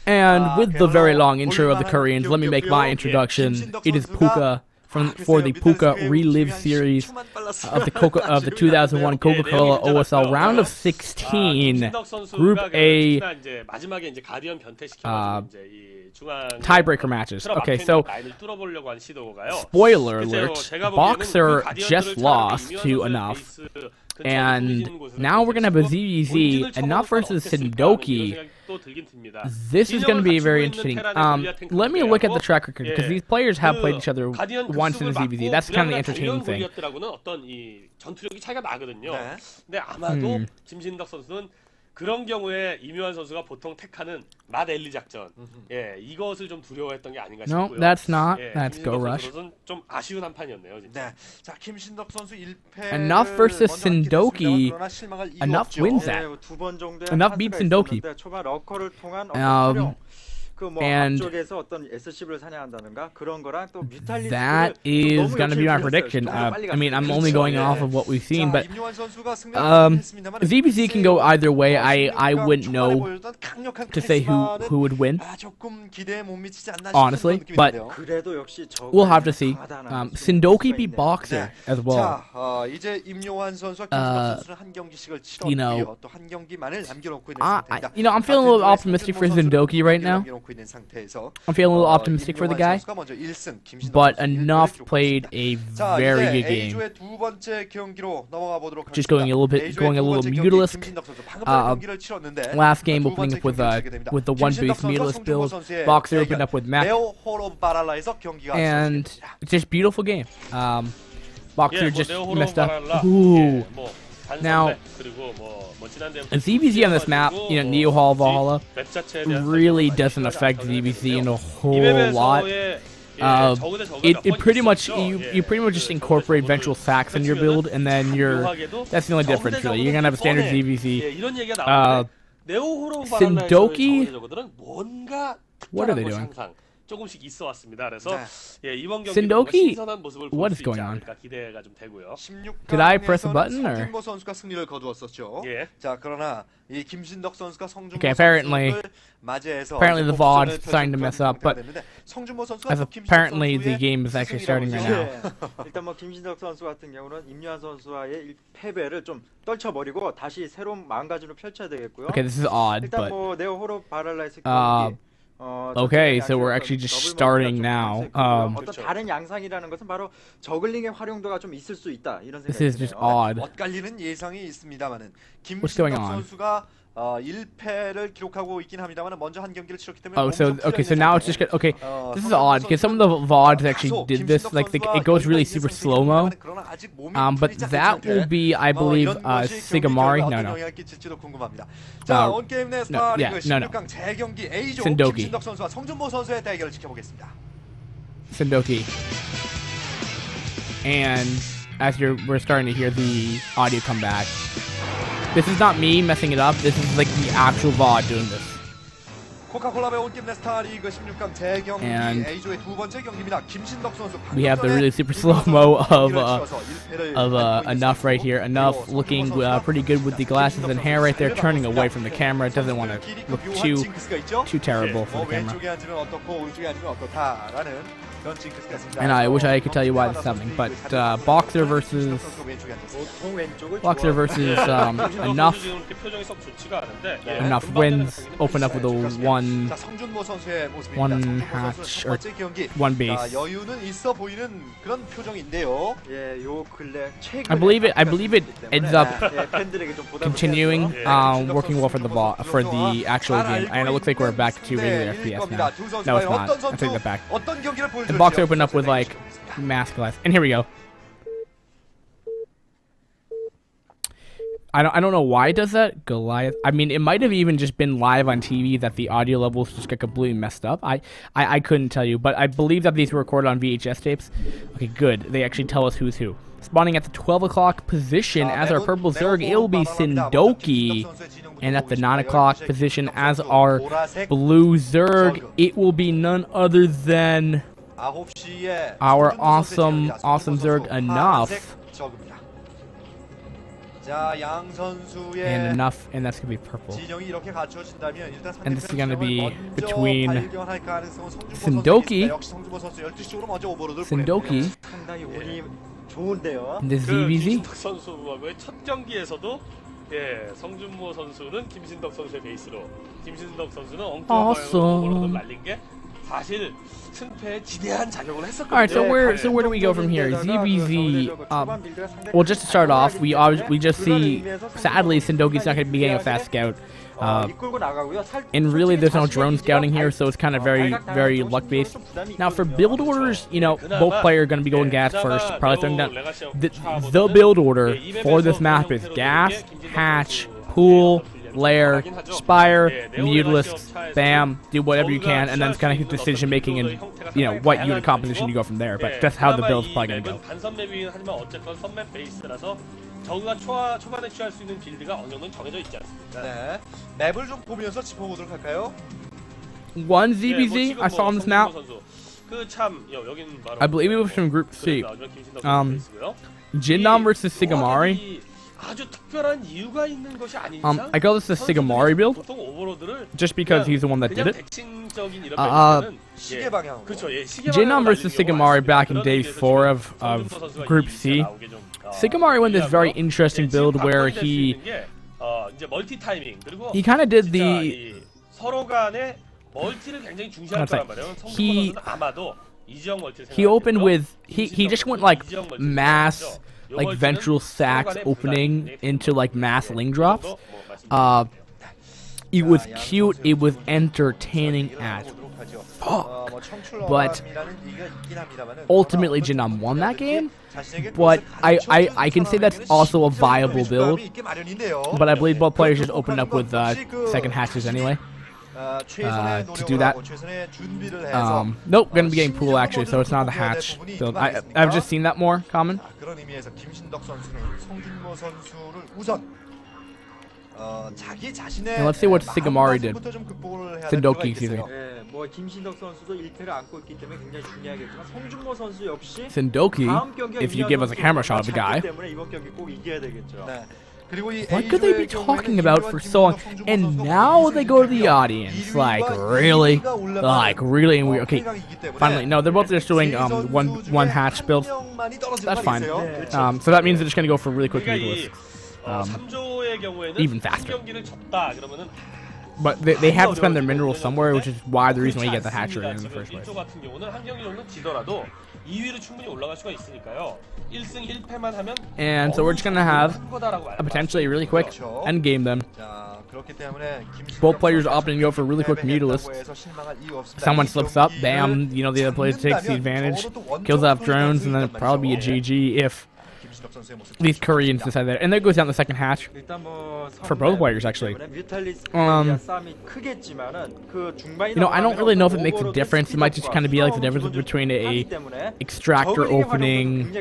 And with the very long intro of the Koreans, let me make my introduction. It is Puka for the Puka Relive series of the 2001 Coca-Cola OSL round of 16, Group A tiebreaker matches. Okay, so spoiler alert: Boxer just lost to Enough. And now we're gonna have a ZVZ, Enough versus Sindoki. This is gonna be very interesting. Let me look at the track record because these players have played each other once in the ZVZ. That's kind of the entertaining thing. 그런 경우에 이묘한 선수가 보통 택하는 마델리 작전. 예, 이것을 좀 두려워했던 게 아닌가 싶고요. No, that's not. That's Go Rush. 좀 아쉬운 한 판이었네요, 진짜. 네. 자, 김신덕 선수 1패. Enough versus Sindoki. Enough wins that. Enough beats Sindoki. 초반 러커를 통한 And that is going to be my prediction. I mean, I'm only going off of what we've seen, but ZBZ can go either way. I wouldn't know to say who would win, honestly, but we'll have to see. Sindoki beat Boxer as well. You know, I'm feeling a little optimistic for Sindoki right now. I'm feeling a little optimistic for the guy, but Enough played a very good game. Just going a little mutalisk. Last game opening up with the one base mutalisk build. Boxer opened up with Mac, and it's just a beautiful game. Boxer just messed up. Ooh. Now, ZBZ on this map, you know, Neo Hall Valhalla, really doesn't affect ZBZ in a whole lot. It pretty much you pretty much just incorporate ventral sacks in your build, and then that's the only difference really. You're gonna have a standard ZBZ. Sindoki, what are they doing? 조금씩 있어 왔습니다. 그래서 예, 이번 경기 Sindoki, 신선한 모습을 what 볼 is 수 있지 going on? 않을까 기대가 좀 되고요. Did I press a button or? 성준모 선수가 승리를 거두었었죠. 예. 자, 그러나 이 김신덕 선수가 성준모 Okay, apparently the VOD is starting to mess up, but as apparently the game is actually starting right now. 일단 뭐 김신덕 선수 같은 경우는 임요한 선수와의 패배를 좀 떨쳐버리고 다시 새로운 마음가짐으로 펼쳐야 되겠고요. Okay, this is odd, 일단 but 뭐 네오 호로 바랄라이스 okay, so we're actually just starting now. 어떤 다른 양상이라는 것은 바로 저글링의 활용도가 좀 있을 수 있다 이런 생각이 This is just odd. 엇갈리는 예상이 있습니다만은 What's going 김신덕 on? 선수가 1패를 기록하고 있긴 합니다만 먼저 한 경기를 치렀기 때문에 Oh, so okay, so now it's just okay. This is odd because some of the VODs actually did this. Like it goes really super slow mo. But that will be, I believe, Sigamari. No. 자, 온 게임 내 스파링 no. 16강 재경기 A조 김신덕 선수와 성준모 선수의 대결을 지켜보겠습니다. Sindoki. And as we're starting to hear the audio come back. This is not me messing it up. This is like the actual VOD doing this. Coca-Cola 온 게임 내 스타리그 16강 재경기 A조의 두 번째 경기입니다. 김신덕 선수. We have the really super slow mo of Enough right here. Enough looking pretty good with the glasses and hair right there, turning away from the camera. Doesn't want to look too terrible for the camera. And I wish I could tell you why this is happening, but Boxer versus Enough. Enough wins. Open up with a one hatch or one base. I believe it ends up continuing working well for the actual game, and it looks like we're back to regular FPS now. No, it's not. I take that back. The Boxer opened up with like mask glass, and here we go. I don't know why it does that. Goliath. I mean, it might have even just been live on TV that the audio levels just got completely messed up. I couldn't tell you, but I believe that these were recorded on VHS tapes. Okay, good. They actually tell us who's who. Spawning at the 12 o'clock position as our purple Zerg, it will be Sindoki. And at the 9 o'clock position as our blue Zerg, it will be none other than our awesome Zerg Enough. 자, 양 선수의 and enough, and that's gonna be purple. 진영이 이렇게 갖춰진다면 일단 And this is gonna be 먼저 between 발견할 가능성은 성준모 Sindoki. 선수가 있습니다. 역시 성준모 선수 12쪽으로 먼저 오버로드를 Sindoki 상당히 운이 좋은데요. and this 그 ZBZ. 김신덕 선수와의 첫 경기에서도 예, 성준모 선수는 김신덕 선수의 베이스로, 김신덕 선수는 엉뚱한 방향으로 오버로드 말린 게 사실 승패에 지대한 작용을 했었거든요. All right, so where do we go from here? ZBZ. Well, just to start off, we just see, sadly, Sindoki's not going to be getting a fast scout. And really, there's no drone scouting here, so it's kind of very luck based. Now, for build orders, you know, both players are going to be going gas first. Probably throwing down the build order for this map is gas, hatch, pool, lair, spire, mutalisk, bam, do whatever you can, and then it's kind of decision making and, you know, what unit composition you go from there. But that's how the build's probably going to go. 단선맵이긴 하지만 어쨌건 선맵 베이스라서 저그가 초반에 취할 수 있는 빌드가 어느 정도는 정해져 있지 않습니까? 네. 맵을 좀 보면서 짚어보도록 할까요? One ZBZ I saw on this map. I believe it was from Group C. Jinnam versus Sigamari. I call this the Sigamari build, just because he's the one that did it. Jinnam versus Sigamari back in day 4 of Group C. Sigamari went this very interesting build where he kind of did the he opened with he just went like mass like ventral sacks opening into like mass ling drops. It was cute, it was entertaining as fuck, but ultimately Jinnam won that game. But I can say that's also a viable build, but I believe both players just opened up with second hatches anyway. To do that. Nope, gonna be getting pool actually, so it's not the hatch build. I've just seen that more common. And let's see what Sigamari did. Sindoki, excuse me. Sindoki, if you give us a camera shot of the guy. What could they be talking about for so long? And now they go to the audience. Like, really? Like, really? And okay, finally. No, they're both just doing one hatch build. That's fine. So that means they're just going to go for really quick mutalisks. Even faster. But they have to spend their minerals somewhere, which is why the reason why you get the hatchery in the first place. And so we're just gonna have a potentially really quick end game then. Both players opting to go for really quick mutalisks. Someone slips up, bam, you know, the other player takes the advantage, kills off drones, and then it'll probably be a GG if these Koreans decide that. And there goes down the second hatch for both players actually. You know, I don't really know if it makes a difference. It might just kind of be like the difference between a extractor opening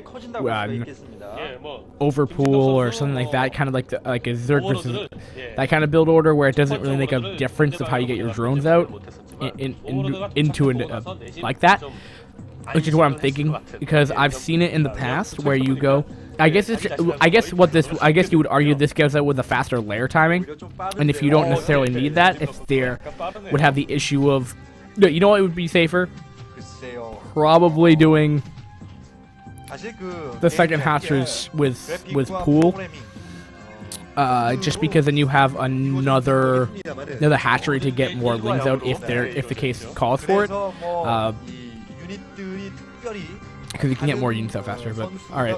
overpool or something like that, kind of like a Zerg versus that kind of build order where it doesn't really make a difference of how you get your drones out into like that. Which is what I'm thinking, because I've seen it in the past where you go. I guess you would argue this goes out with a faster layer timing, and if you don't necessarily need that, if there would have the issue of, you know what would be safer? Probably doing the second hatchers with pool, just because then you have another hatchery to get more lings out if the case calls for it. Because you can get more units out faster, but alright.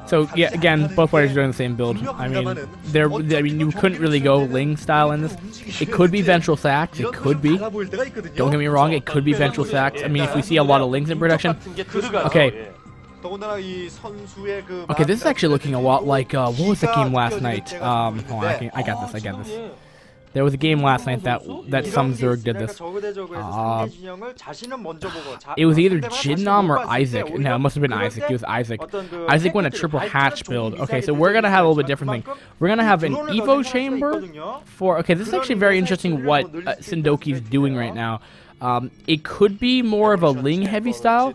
So yeah, again, both players are doing the same build. I mean, you couldn't really go Ling style in this. It could be ventral sacks, it could be. Don't get me wrong, it could be ventral sacks. I mean, if we see a lot of Lings in production. Okay. Okay, this is actually looking a lot like, what was the game last night? Hold on, I got this. There was a game last night that some Zerg did this. It was either Jinnam or Isaac. No, it must have been Isaac. It was Isaac. Isaac went a triple hatch build. Okay, so we're gonna have a little bit different thing. We're gonna have an Evo chamber for. Okay, this is actually very interesting what Sindoki's doing right now. It could be more of a Ling heavy style.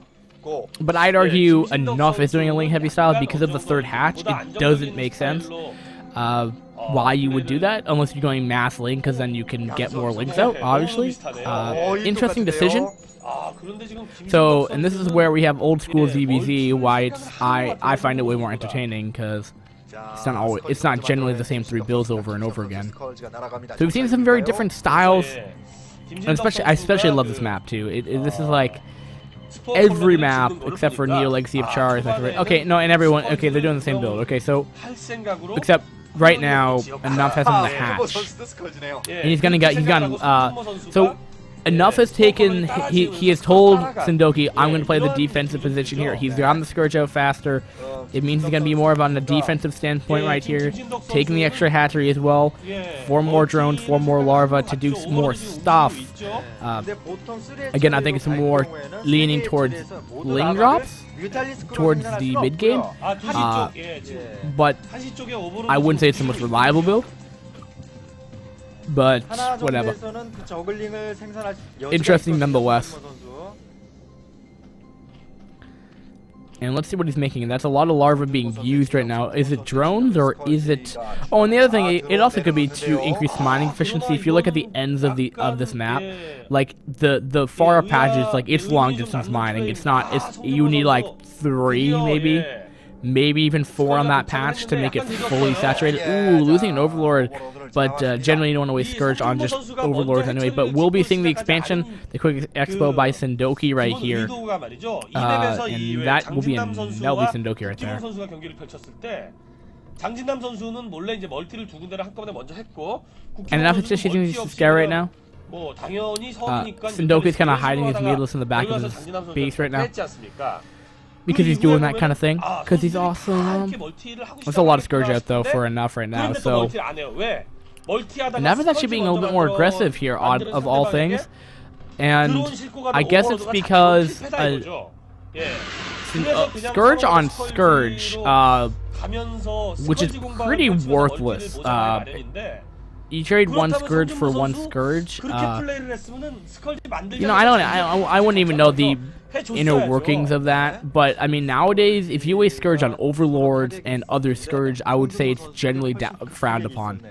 But I'd argue enough is doing a link heavy style because of the third hatch. It doesn't make sense why you would do that unless you're going mass link, because then you can get more links out, obviously. Interesting decision. So, and this is where we have old school ZVZ, why it's I find it way more entertaining, because it's not generally the same 3 builds over and over again. So we've seen some very different styles, and I especially love this map too. This is like every map except for Neo Legacy of Char. Okay, no, and everyone. Okay, they're doing the same build. Okay, so except right now, Enough has him in the hatch, and he's gonna so. Enough has taken, he has told Sindoki, I'm going to play the defensive position here. He's gotten the Scourge out faster. It means he's going to be more of on the defensive standpoint right here. Taking the extra hatchery as well. 4 more drones, 4 more larvae to do more stuff. Again, I think it's more leaning towards ling drops, towards the mid game. But I wouldn't say it's the most reliable build. But whatever. Interesting nonetheless. And let's see what he's making. And that's a lot of larvae being used right now. Is it drones or is it? Oh, and the other thing, it also could be to increase mining efficiency. If you look at the ends of this map, like the far up patches, like it's long distance mining. It's not. You need like 3 maybe even 4 on that patch to make it fully saturated. Ooh, losing an Overlord. But generally you don't want to waste Scourge on just Overlords anyway. But we'll be seeing the expansion, the quick expo by Sindoki right here. And that will be Sindoki right there. And enough, it's just using these scare right now. Sindoki's kind of hiding his needles in the back of his base right now. Because he's doing that kind of thing. Because he's awesome. There's a lot of Scourge out though for Enough right now. So Enough is actually being a little bit more aggressive here, of all things. And I guess it's because Scourge on Scourge, which is pretty worthless. You trade 1 Scourge for 1 Scourge. You know, I wouldn't even know the inner workings of that, but I mean nowadays if you waste Scourge on Overlords and other Scourge, I would say it's generally frowned upon.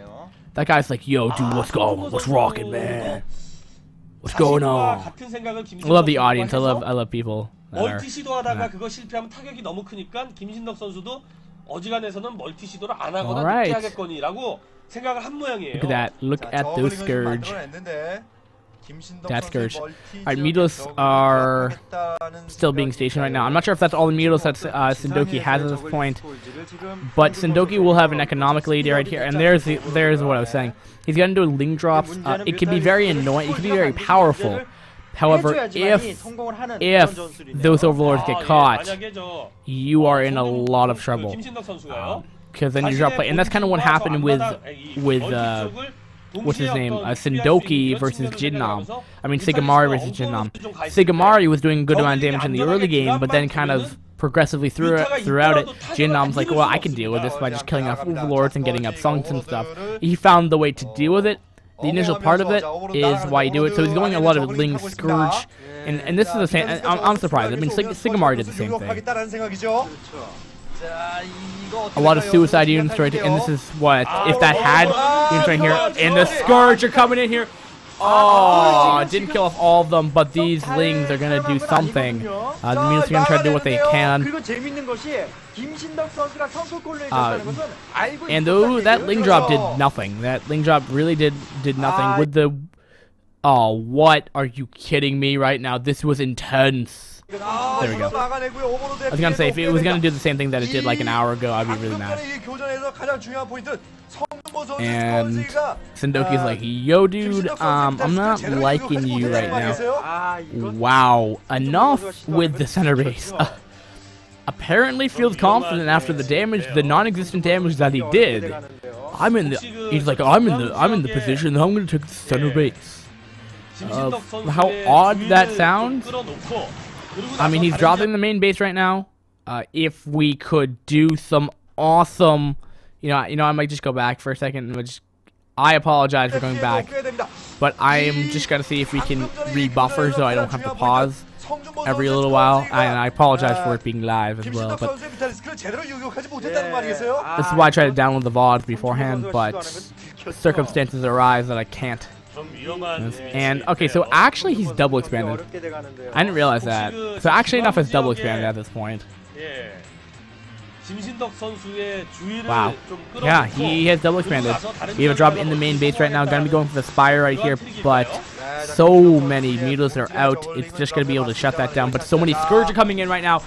That guy's like, yo dude, what's going, what's rocking, man, what's going on? I love the audience. I love people that are, alright. Look at that, look at those Scourge. That Scourge. Alright, Meatless are still being stationed right now. I'm not sure if that's all the Meatless that Sindoki has at this point, but Sindoki will have an economic lead right here. And there's what I was saying. He's going to do ling drops. It can be very annoying. It can be very powerful. However, if those Overlords get caught, you are in a lot of trouble. Because then you drop play, and that's kind of what happened with what's his name? Sindoki versus Jinnam. I mean, Sigamari versus Jinnam. Sigamari was doing a good amount of damage in the early game, but then kind of progressively throughout it, Jinnam's like, well, I can deal with this by just killing off Overlords and getting up Sunks and stuff. He found the way to deal with it. The initial part of it is why you do it. So he's going a lot of Ling Scourge, and this is the same. I'm surprised. I mean, Sigamari did the same thing. A lot of suicide units right here, and this is what, if that had units right here, and the Scourge are coming in here. Oh, didn't kill off all of them, but these Lings are gonna do something. The units are gonna try to do what they can. And though that Ling drop did nothing, that Ling drop really did nothing with the. Oh, what are you kidding me right now? This was intense. There we go. I was gonna say, if it was gonna do the same thing that it did like an hour ago, I'd be really mad. And Sindoki's like, yo dude, I'm not liking you right now. Wow, enough with the center base. Apparently feels confident after the damage, the non-existent damage that he did. He's like, I'm in the position that I'm gonna take the center base. How odd that sounds. I mean, he's dropping the main base right now. If we could do some awesome, I might just go back for a second. I apologize for going back. but I'm just gonna see if we can rebuffer so I don't have to pause every little while. And I apologize for it being live as well, but this is why I try to download the VODs beforehand, but circumstances arise that I can't. And okay, so actually he's double expanded. I didn't realize that. So actually enough is double expanded at this point. Wow. Yeah, he has double expanded. We have a drop in the main base right now. Gonna be going for the Spire right here, but so many Mutas are out. It's just gonna be able to shut that down. But so many Scourge are coming in right now.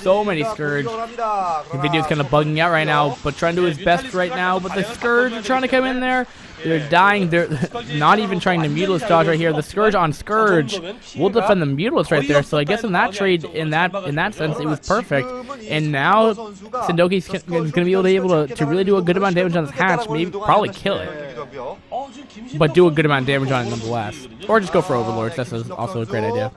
So many Scourge. The video's kind of bugging out right now, but trying to do his best right now. But the Scourge are trying to come in there. They're dying. They're not even trying to Mutalist dodge right here. The Scourge on Scourge will defend the Mutalist right there. So I guess in that trade, in that sense, it was perfect. And now Sindoki's going to be able to really do a good amount of damage on this hatch. Maybe probably kill it, but do a good amount of damage on it nonetheless. Or just go for Overlords. That's also a great idea.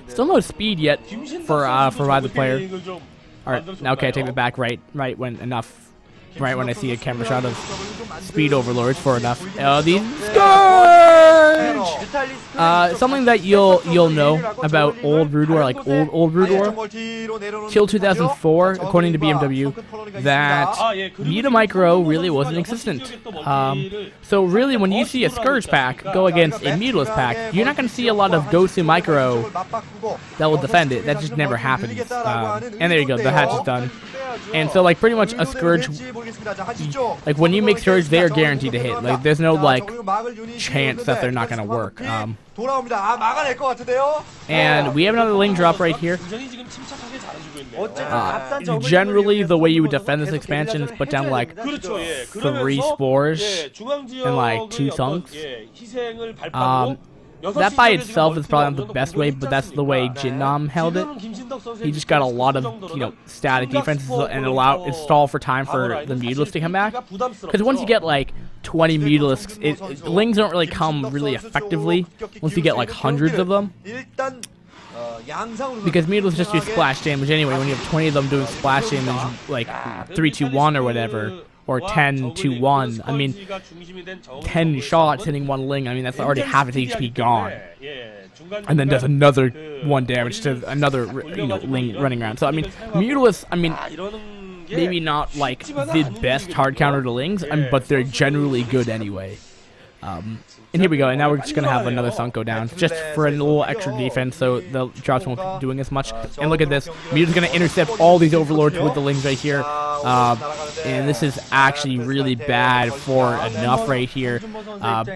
Still no speed yet for either player. All right, now okay, I take it back. Right when enough. Right when I see a camera shot of speed Overlords for enough. The Scourge! Something that you'll know about old Rude War, like old Rude War, till 2004, according to BMW, that Muta Micro really wasn't existent. So really, when you see a Scourge pack go against a Mutalist pack, you're not going to see a lot of Gosu Micro that will defend it. That just never happens. And there you go, the hatch is done. And so, like, pretty much a Scourge, like, when you make Scourge, they are guaranteed to hit. Like, there's no, like, chance that they're not going to work. And we have another Ling drop right here. Generally, the way you would defend this expansion is put down, like, 3 Spores and, like, 2 Sunks. That by itself is probably not the best way, but that's the way Jinnam held it. He just got a lot of, static defenses and it stalled for time for the Mutalisks to come back. Because once you get like 20 Mutalisks, Lings don't really come really effectively once you get like hundreds of them. Because Mutalisks just do splash damage anyway. When you have 20 of them doing splash damage, like 3-2-1 or whatever. Or 10-1. I mean, 10 shots hitting 1 Ling. I mean, that's already half its HP gone. And then does another 1 damage to another, Ling running around. So, I mean, Mutalisks, maybe not, like, the best hard counter to Lings, but they're generally good anyway. And here we go, and now we're just going to have another Sunk go down, just for a little extra defense, so the drops won't be doing as much. And look at this, Muta's going to intercept all these Overlords with the Lings right here, and this is actually really bad for Enough right here,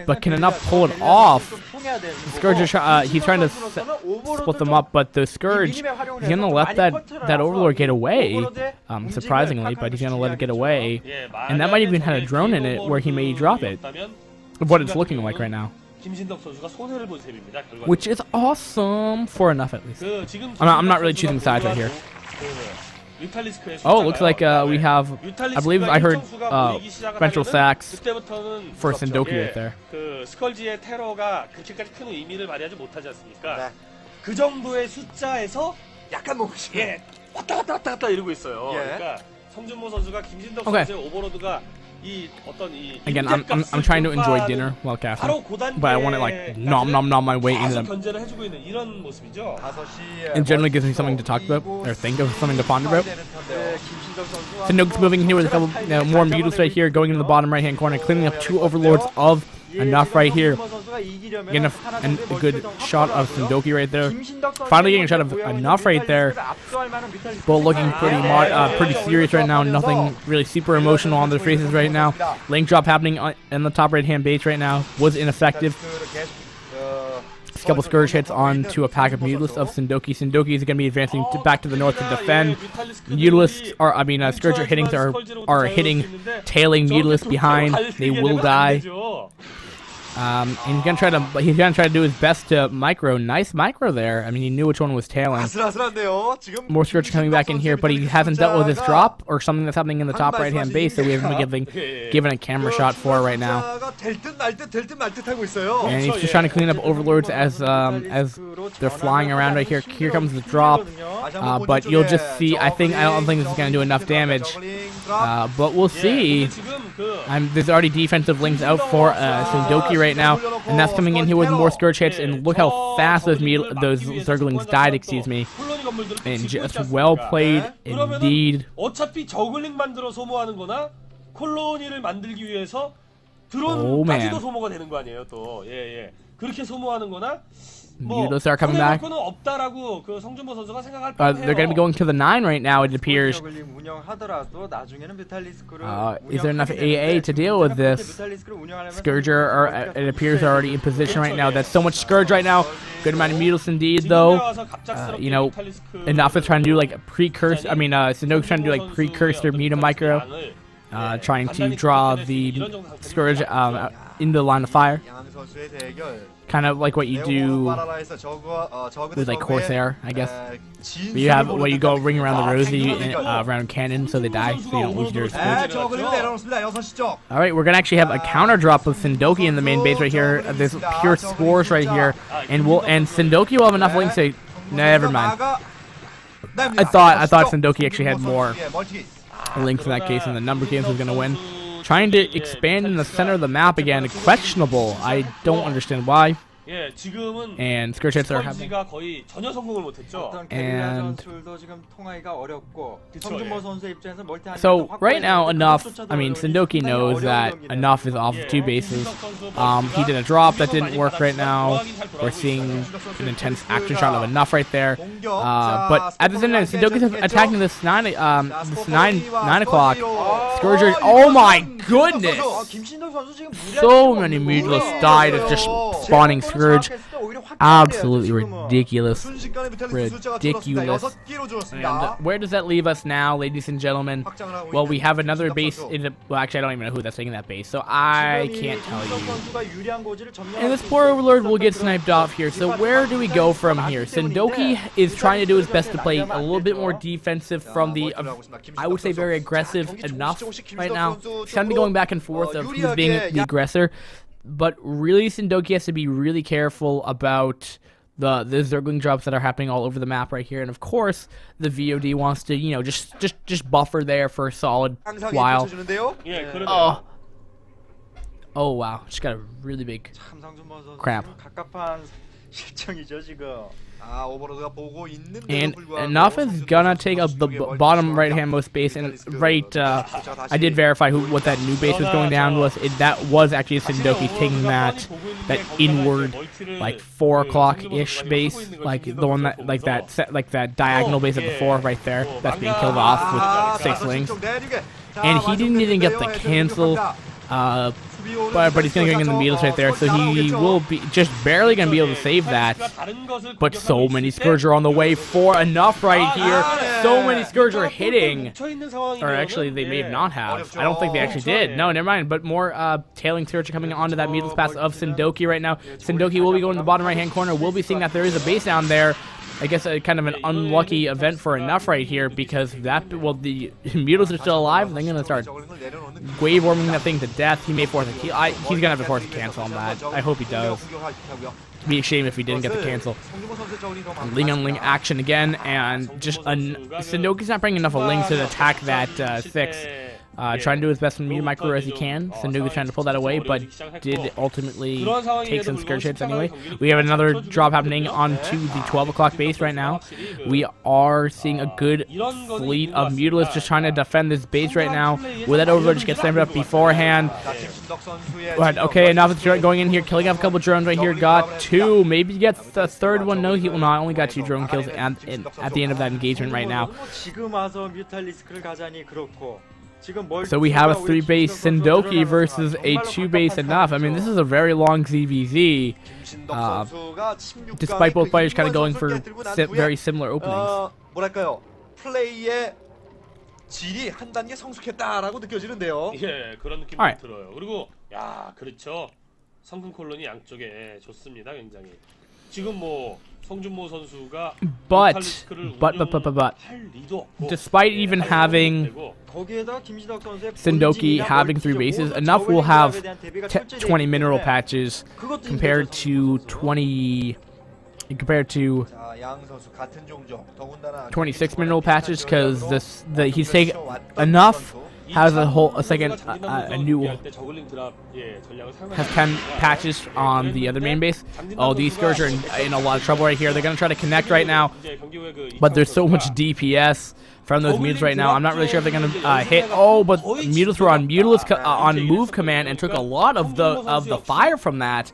but can Enough pull it off? The Scourge, he's trying to split them up, but the Scourge, he's going to let that Overlord get away, surprisingly, but he's going to let it get away, and that might even have a drone in it where he may drop it. What it's looking like right now, which is awesome for Enough at least. I'm not really choosing sides right here. Oh, looks like we have, I believe I heard ventral sacks for Sindoki right there. Okay. Again, I'm trying to enjoy dinner while casting, but I want to like nom my way into them. It generally gives me something to talk about or think of, something to ponder about. Sindoki's moving here with a couple more Mutals right here, going into the bottom right hand corner, cleaning up 2 Overlords of Enough right here. Getting a good shot of Sindoki right there. Finally getting a shot of Enough right there. Both looking pretty serious right now. Nothing really super emotional on their faces right now. Link drop happening in the top right hand base right now. Was ineffective. A couple Scourge hits onto a pack of Mutalisks of Sindoki. Sindoki is going to be advancing back to the north to defend. Mutalisks Scourge are hitting tailing Mutalisks behind. They will die. And he's gonna try to do his best to micro. Nice micro there. I mean, he knew which one was tailing. More Scourge coming back in here, but he hasn't dealt with this drop or something that's happening in the top right hand base that we haven't been given a camera shot for right now. And he's just trying to clean up Overlords as they're flying around right here. Here comes the drop, but you'll just see. I don't think this is gonna do enough damage, but we'll see. There's already defensive links out for Sindoki right now, and that's coming in here with more scourge hits. And look how fast those Zerglings died. Excuse me. And just well played indeed. 어차피 저글링 만들어 소모하는 거나 콜로니를 만들기 위해서 드론까지도 소모가 되는 거 아니에요, 또. 예. 그렇게 소모하는 거나 Mulos are coming back. 없다라고 그 성준모 선수가 생각할 They're going to be going to the 9 right now, it appears. Is there enough AA to deal with this? Scourger, it appears, are already in position right now. That's so much Scourge right now. Good amount of Mulos indeed, though. You know, enough is trying to do like a precursor. I mean, Sindoki's trying to do like precursor Muta Micro. Trying to draw the Scourge in the line of fire. Kind of like what you do with like Corsair, I guess. But you have you go ring around the rosy around cannon so they die, so you don't lose your Scourge. Alright, we're gonna actually have a counter drop of Sindoki in the main base right here. There's pure spores right here, and Sindoki will have enough links to. Never mind. I thought Sindoki actually had more links in that case, and the number games was gonna win. Trying to expand in the center of the map again, questionable. I don't understand why. And Scourge hits are happening. And so right now, Enough, I mean, Sindoki knows that Enough is off of 2 bases. He did a drop that didn't work right now. We're seeing an intense action shot of Enough right there. But at the same time, Sindoki's attacking this 9 o'clock. Scourger, oh my goodness! So many Mutas died of just spawning Scourge. Absolutely ridiculous. Ridiculous. And where does that leave us now, ladies and gentlemen? Well, we have another base in the... Well, actually, I don't even know who that's taking that base, so I can't tell you. And this poor Overlord will get sniped off here, so where do we go from here? Sindoki is trying to do his best to play a little bit more defensive from the, I would say, very aggressive Enough right now. He's kind of going back and forth of who's being the aggressor. But really, Sindoki has to be really careful about the Zergling drops that are happening all over the map right here. And of course, the VOD wants to, you know, just buffer there for a solid while. Oh wow, just got a really big crap. And Enough is gonna take up the bottom right-hand most base, and I did verify what that new base was going down was. That was actually Sindoki taking that inward, like 4 o'clock-ish base, like the one that that diagonal base at the 4 right there. That's being killed off with 6 links, and he didn't even get the cancel. But he's going to go in the Mutas right there, so he will be just barely going to be able to save that. But so many Scourge are on the way for Enough right here. So many Scourge are hitting. Or actually, they may not have. I don't think they actually did. No, never mind. But more tailing Scourge are coming onto that Mutas pass of Sindoki right now. Sindoki will be going to the bottom right-hand corner. We'll be seeing that there is a base down there. I guess kind of an unlucky event for Enough right here, because the Mutas are still alive. They're going to start wave warming that thing to death. He may force a he's going to have to force a cancel on that. I hope he does. It'd be a shame if he didn't get the cancel. Ling on Ling action again, and just Sindoki's not bringing enough of Lings to attack that 6. Trying to do his best from Muta Micro as he can. Sindoki trying to pull that away, but did ultimately take some Scourge hits anyway. We have another drop happening onto the 12 o'clock base right now. We are seeing a good fleet of Mutalists just trying to defend this base right now. Will that Overlord just get slammed up beforehand? But okay, Enough is going in here, killing off a couple drones right here. Got 2, maybe gets the 3rd one. No, he will not. Only got 2 drone kills at the end of that engagement right now. So we have a 3-base Sindoki versus a 2-base Enough. I mean, this is a very long ZVZ, despite both players kind of going for very similar openings. 질이 한 단계 성숙했다라고 느껴지는데요. 예, 그런 느낌이 들어요. 그리고 그렇죠. 성큰 콜론이 양쪽에 좋습니다, 굉장히. 지금 뭐 성준모 선수가 but despite even having Sindoki having 3 bases, Enough will have 20 mineral patches compared to 26 mineral patches, because he's taking Enough has a second, a new, has 10 patches on the other main base. Oh, these Scourge are in a lot of trouble right here. They're going to try to connect right now, but there's so much DPS from those Mutals right now. I'm not really sure if they're going to hit. Oh, but Mutals were on on move command and took a lot of the fire from that.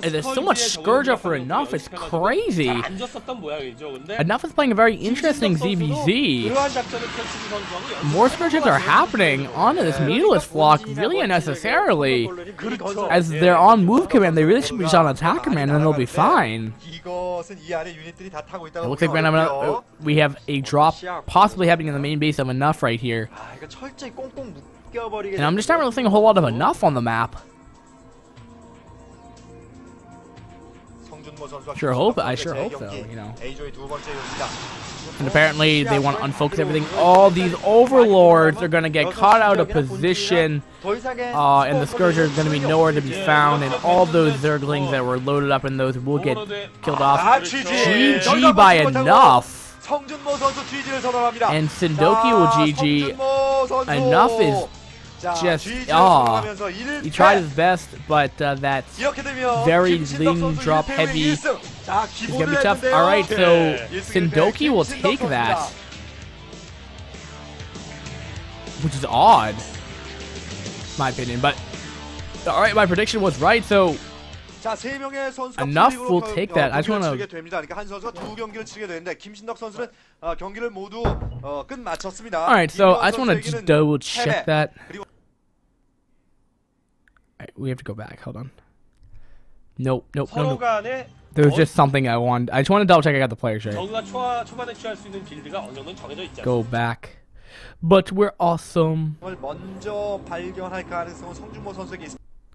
There's so much Scourge up for Enough. It's crazy. Enough is playing a very interesting ZBZ. More Scourges are happening onto this Mutalist flock really unnecessarily. As they're on move command, they really should be just on attack command and they'll be fine. It looks like we have a drop possibly happening in the main base of Enough right here. And I'm just not really seeing a whole lot of Enough on the map. I sure hope so, you know. And apparently they want to unfocus everything. All these Overlords are going to get caught out of position. And the Scourge are going to be nowhere to be found. And all those Zerglings that were loaded up in those will get killed off. GG by Enough. And Sindoki will GG. Enough is just, he tried his best, but that's very lean drop heavy. It's gonna be tough. Alright, so Sindoki will take that, which is odd, in my opinion, but alright, my prediction was right, so Enough will take that. I just want to. Alright, so I just want to just double check that. Alright, we have to go back. Hold on. Nope. There was just something I wanted. I just want to double check I got the players right. Go back. But we're awesome.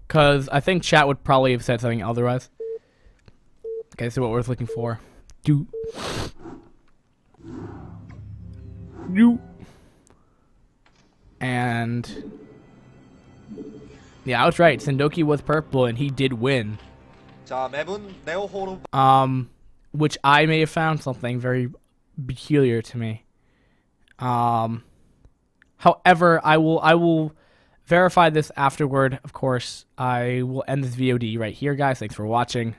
Because I think chat would probably have said something otherwise. Okay, so what we're looking for. And yeah, I was right. Sindoki was purple and he did win. Which I may have found something very peculiar to me. However, I will verify this afterward. Of course, I will end this VOD right here, guys. Thanks for watching.